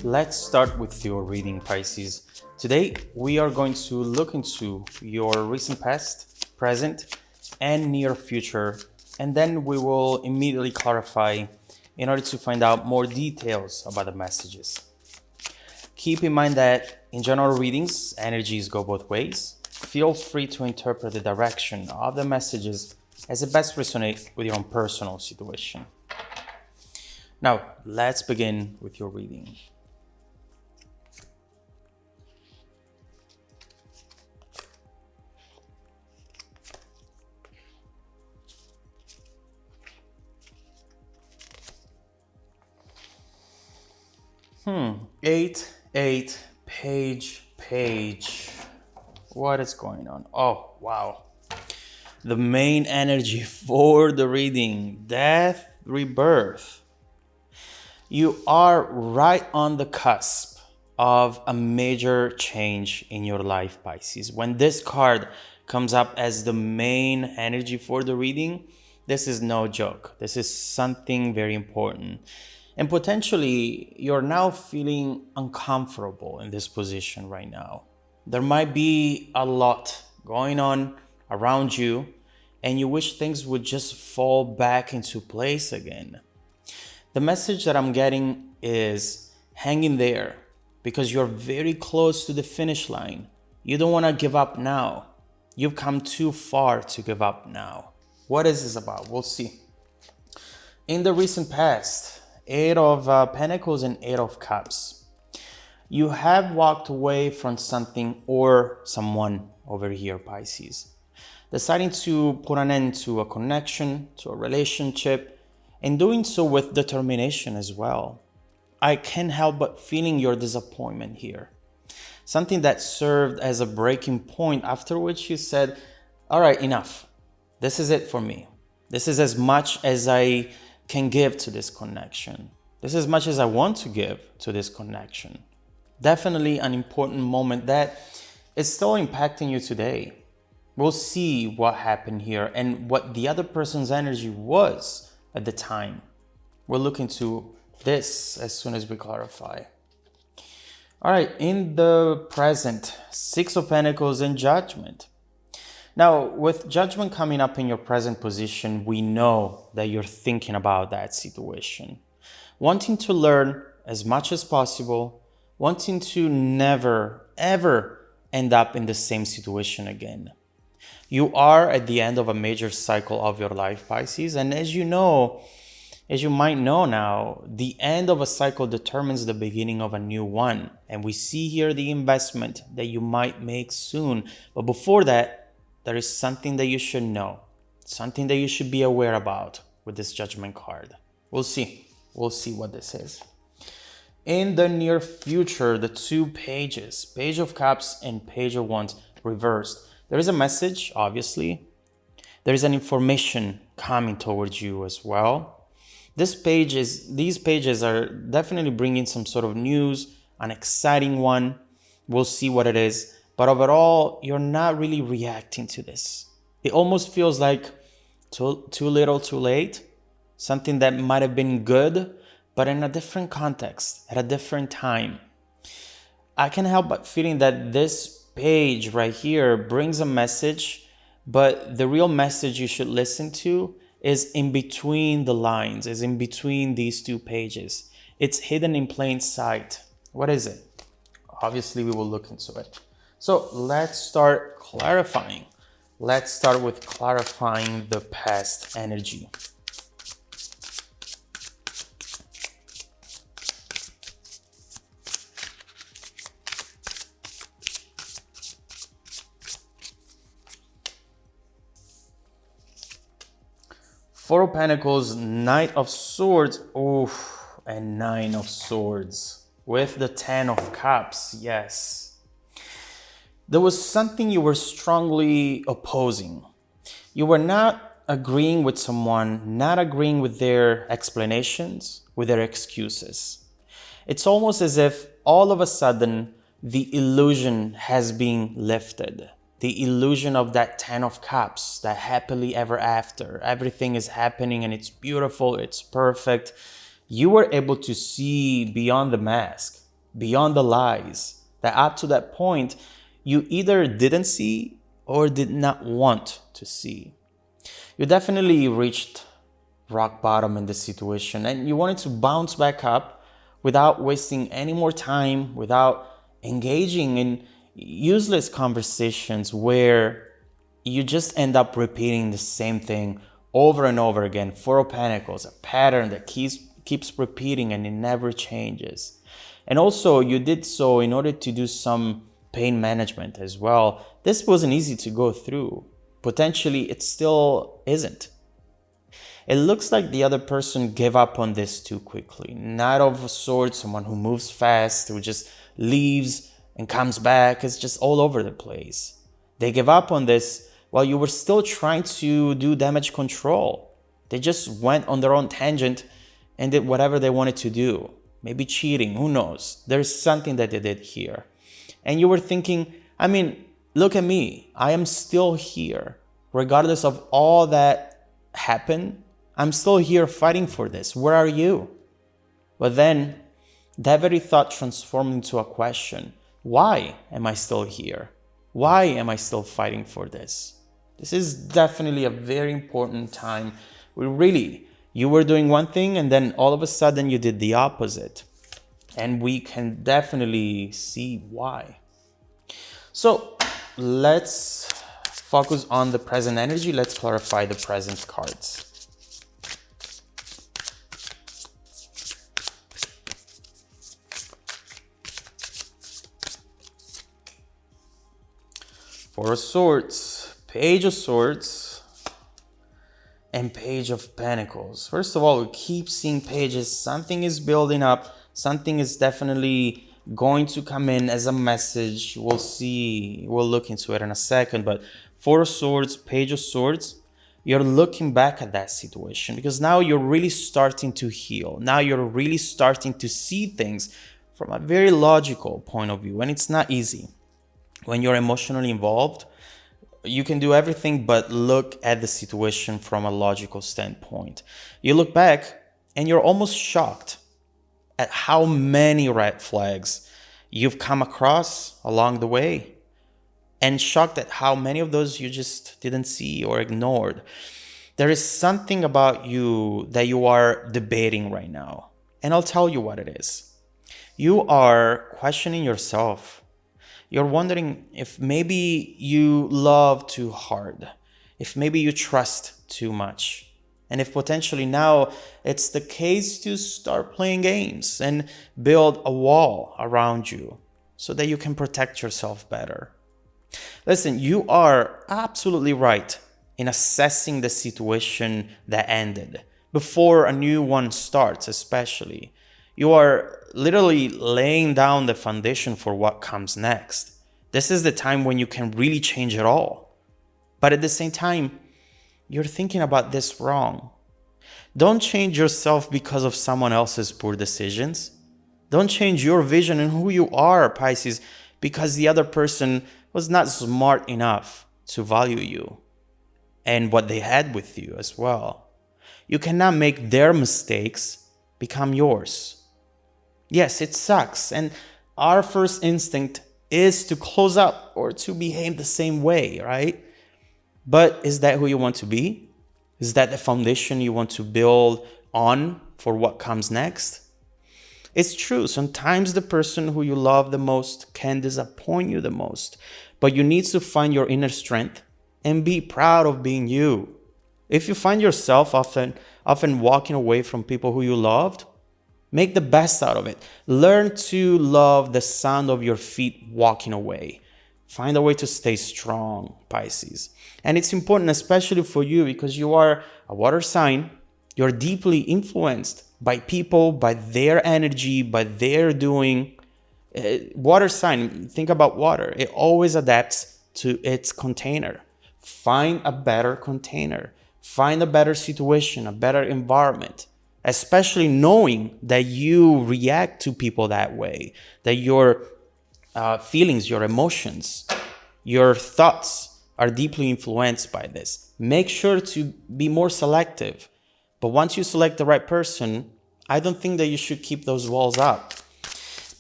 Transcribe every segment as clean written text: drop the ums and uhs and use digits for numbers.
Let's start with your reading, Pisces. Today, we are going to look into your recent past, present, and near future, and then we will immediately clarify in order to find out more details about the messages. Keep in mind that in general readings, energies go both ways. Feel free to interpret the direction of the messages as it best resonates with your own personal situation. Now, let's begin with your reading. Eight, page. What is going on? Oh, wow. The main energy for the reading, death, rebirth. You are right on the cusp of a major change in your life, Pisces. When this card comes up as the main energy for the reading, this is no joke. This is something very important. And potentially, you're now feeling uncomfortable in this position right now. There might be a lot going on around you, and you wish things would just fall back into place again. The message that I'm getting is hang in there, because you're very close to the finish line. You don't want to give up now. You've come too far to give up now. What is this about? We'll see. In the recent past, Eight of Pentacles and Eight of Cups. You have walked away from something or someone over here, Pisces. Deciding to put an end to a connection, to a relationship, and doing so with determination as well. I can't help but feeling your disappointment here. Something that served as a breaking point after which you said, all right, enough. This is it for me. This is as much as I can give to this connection. This is as much as I want to give to this connection. Definitely an important moment that is still impacting you today. We'll see what happened here and what the other person's energy was at the time. We'll look into this as soon as we clarify. All right, in the present, Six of Pentacles and Judgment. Now, with Judgment coming up in your present position, we know that you're thinking about that situation. Wanting to learn as much as possible, wanting to never, ever end up in the same situation again. You are at the end of a major cycle of your life, Pisces, and as you might know now, the end of a cycle determines the beginning of a new one. And we see here the investment that you might make soon. But before that, there is something that you should know, something that you should be aware about with this Judgment card. We'll see what this is. In the near future, the two pages, Page of Cups and Page of Wands reversed. There is a message, obviously. There is an information coming towards you as well. These pages are definitely bringing some sort of news, an exciting one. We'll see what it is. But overall, you're not really reacting to this. It almost feels like too little, too late. Something that might have been good, but in a different context, at a different time. I can't help but feeling that this page right here brings a message, but the real message you should listen to is in between the lines, is in between these two pages. It's hidden in plain sight. What is it? Obviously, we will look into it. So let's start clarifying. Let's start with clarifying the past energy. Four of Pentacles, Knight of Swords, and Nine of Swords with the Ten of Cups, yes. There was something you were strongly opposing. You were not agreeing with someone, not agreeing with their explanations, with their excuses. It's almost as if all of a sudden the illusion has been lifted. The illusion of that Ten of Cups, that happily ever after. Everything is happening and it's beautiful, it's perfect. You were able to see beyond the mask. beyond the lies that up to that point you either didn't see or did not want to see. You definitely reached rock bottom in this situation and you wanted to bounce back up without wasting any more time, without engaging in useless conversations where you just end up repeating the same thing over and over again. Four of Pentacles, a pattern that keeps repeating and it never changes. And also you did so in order to do some pain management as well. This wasn't easy to go through. Potentially it still isn't. It looks like the other person gave up on this too quickly. Not of a sort, someone who moves fast, who just leaves and comes back. It's just all over the place. They gave up on this while you were still trying to do damage control. They just went on their own tangent and did whatever they wanted to do. Maybe cheating, who knows? There's something that they did here. And you were thinking, I mean, look at me. I am still here. Regardless of all that happened, I'm still here fighting for this. Where are you? But then that very thought transformed into a question. Why am I still here? Why am I still fighting for this? This is definitely a very important time. You were doing one thing and then all of a sudden you did the opposite. And we can definitely see why. So let's focus on the present energy. Let's clarify the present cards. Four of Swords, Page of Swords, and Page of Pentacles. First of all, we keep seeing pages. Something is building up. Something is definitely going to come in as a message. We'll see. We'll look into it in a second. But Four of Swords, Page of Swords, you're looking back at that situation because now you're really starting to heal. Now you're really starting to see things from a very logical point of view. And it's not easy. When you're emotionally involved, you can do everything but look at the situation from a logical standpoint. You look back and you're almost shocked at how many red flags you've come across along the way, and shocked at how many of those you just didn't see or ignored. There is something about you that you are debating right now, and I'll tell you what it is. You are questioning yourself. You're wondering if maybe you love too hard, if maybe you trust too much, and if potentially now it's the case to start playing games and build a wall around you so that you can protect yourself better. Listen, you are absolutely right in assessing the situation that ended before a new one starts, especially. You are literally laying down the foundation for what comes next. This is the time when you can really change it all. But at the same time, you're thinking about this wrong. Don't change yourself because of someone else's poor decisions. Don't change your vision and who you are, Pisces, because the other person was not smart enough to value you and what they had with you as well. You cannot make their mistakes become yours. Yes, it sucks. And our first instinct is to close up or to behave the same way, right? But is that who you want to be? Is that the foundation you want to build on for what comes next? It's true, sometimes the person who you love the most can disappoint you the most, but you need to find your inner strength and be proud of being you. If you find yourself often walking away from people who you loved, make the best out of it. Learn to love the sound of your feet walking away. Find a way to stay strong, Pisces. And it's important, especially for you, because you are a water sign. You're deeply influenced by people, by their energy, by their doing. Water sign, think about water. It always adapts to its container. Find a better container. Find a better situation, a better environment. Especially knowing that you react to people that way, that your feelings, your emotions, your thoughts are deeply influenced by this. Make sure to be more selective. But once you select the right person, I don't think that you should keep those walls up.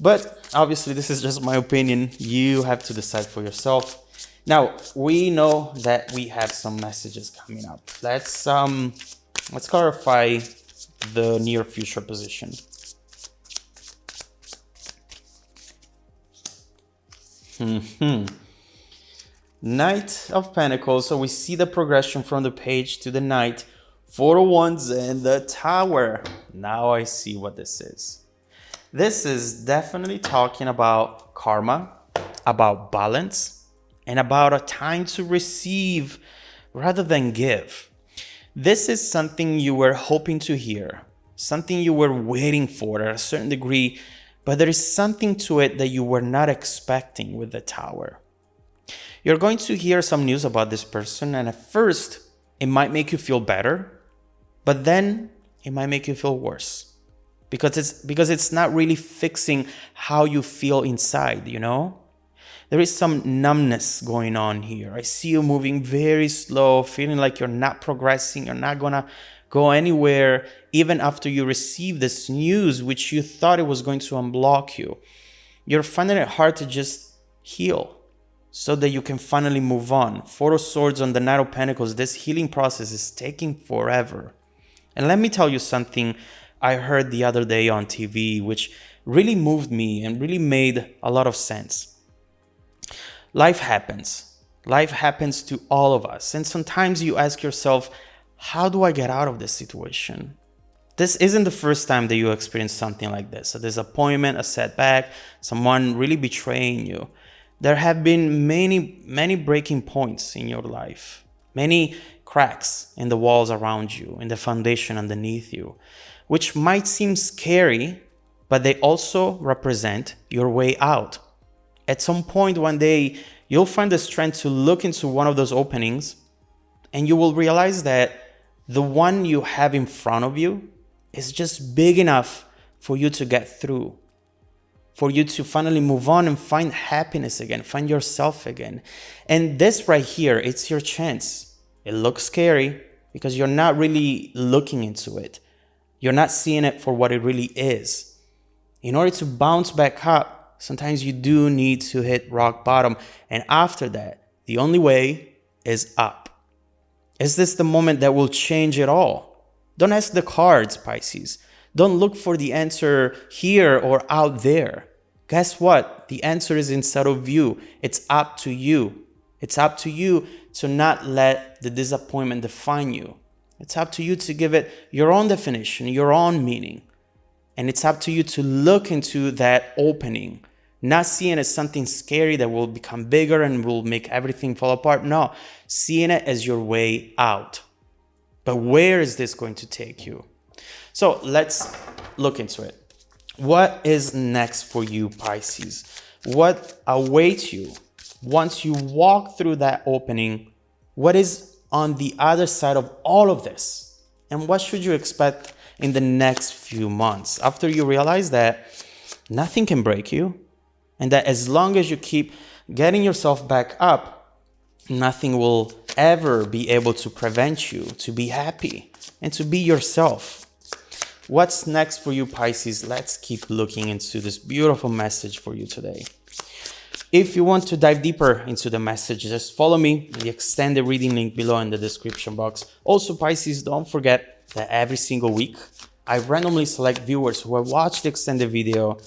But obviously, this is just my opinion. You have to decide for yourself. Now, we know that we have some messages coming up. Let's clarify the near future position. Knight of Pentacles. So we see the progression from the page to the Knight, Four of Wands, and the Tower. Now I see what this is. This is definitely talking about karma, about balance, and about a time to receive rather than give. This is something you were hoping to hear, something you were waiting for at a certain degree, but there is something to it that you were not expecting with the Tower. You're going to hear some news about this person, and at first, it might make you feel better, but then it might make you feel worse. Because it's not really fixing how you feel inside, you know? There is some numbness going on here. I see you moving very slow, feeling like you're not progressing, you're not gonna go anywhere, even after you receive this news, which you thought it was going to unblock you. You're finding it hard to just heal so that you can finally move on. Four of Swords on the Knight of Pentacles, this healing process is taking forever. And let me tell you something I heard the other day on TV, which really moved me and really made a lot of sense. Life happens. Life happens to all of us. And sometimes you ask yourself, how do I get out of this situation? This isn't the first time that you experience something like this. A disappointment, a setback, someone really betraying you. There have been many breaking points in your life. Many cracks in the walls around you, in the foundation underneath you, which might seem scary, but they also represent your way out. At some point one day, you'll find the strength to look into one of those openings, and you will realize that the one you have in front of you is just big enough for you to get through, for you to finally move on and find happiness again, find yourself again. And this right here, it's your chance. It looks scary because you're not really looking into it. You're not seeing it for what it really is. In order to bounce back up, sometimes you do need to hit rock bottom. And after that, the only way is up. Is this the moment that will change it all? Don't ask the cards, Pisces. Don't look for the answer here or out there. Guess what? The answer is inside of you. It's up to you. It's up to you to not let the disappointment define you. It's up to you to give it your own definition, your own meaning. And it's up to you to look into that opening, not seeing it as something scary that will become bigger and will make everything fall apart. No, seeing it as your way out. But where is this going to take you? So let's look into it. What is next for you, Pisces? What awaits you once you walk through that opening? What is on the other side of all of this? And what should you expect in the next few months after you realize that nothing can break you, and that as long as you keep getting yourself back up, nothing will ever be able to prevent you to be happy and to be yourself? What's next for you, Pisces? Let's keep looking into this beautiful message for you today. If you want to dive deeper into the message, just follow me in the extended reading link below in the description box. Also, Pisces, don't forget that every single week, I randomly select viewers who have watched the extended video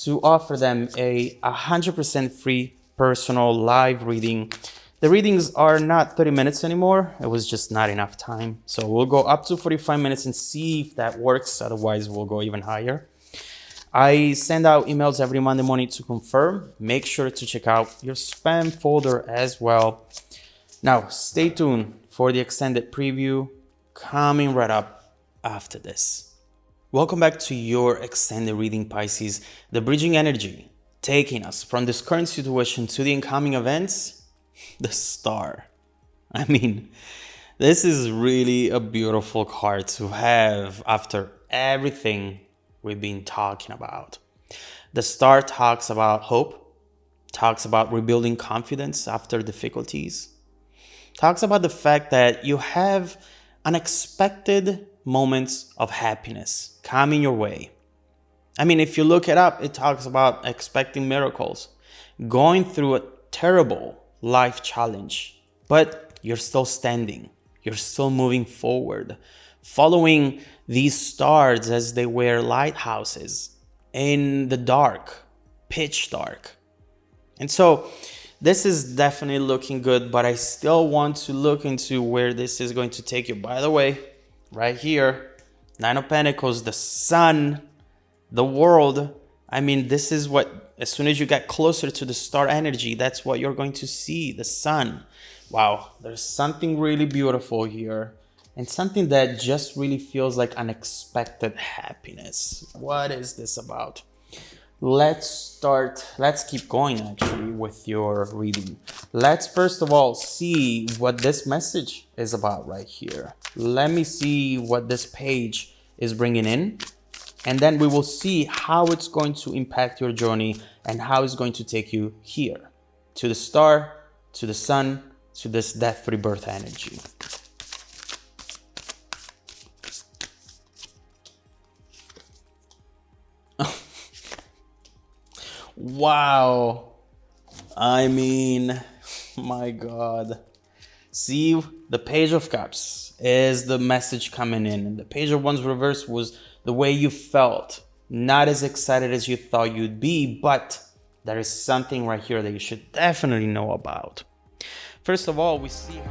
to offer them a 100% free personal live reading. The readings are not 30 minutes anymore. It was just not enough time. So we'll go up to 45 minutes and see if that works. Otherwise, we'll go even higher. I send out emails every Monday morning to confirm. Make sure to check out your spam folder as well. Now, stay tuned for the extended preview coming right up after this. Welcome back to your extended reading, Pisces. The bridging energy taking us from this current situation to the incoming events. The Star. I mean, this is really a beautiful card to have after everything we've been talking about. The Star talks about hope, talks about rebuilding confidence after difficulties, talks about the fact that you have unexpected moments of happiness coming your way. I mean, if you look it up, it talks about expecting miracles, going through a terrible life challenge, but you're still standing. You're still moving forward, following these stars as they were lighthouses in the dark, pitch dark. And so this is definitely looking good, but I still want to look into where this is going to take you. By the way, right here, Nine of Pentacles, the sun, the world. I mean, this is what, as soon as you get closer to the star energy, that's what you're going to see, the sun. Wow, there's something really beautiful here, and something that just really feels like unexpected happiness. What is this about? Let's keep going actually with your reading. Let's first of all see what this message is about right here. Let me see what this page is bringing in, and then we will see how it's going to impact your journey and how it's going to take you here, to the star, to the sun, to this death rebirth energy. Wow. I mean, my God. See, the Page of Cups is the message coming in. And the Page of Wands reverse was the way you felt. Not as excited as you thought you'd be, but there is something right here that you should definitely know about. First of all, we see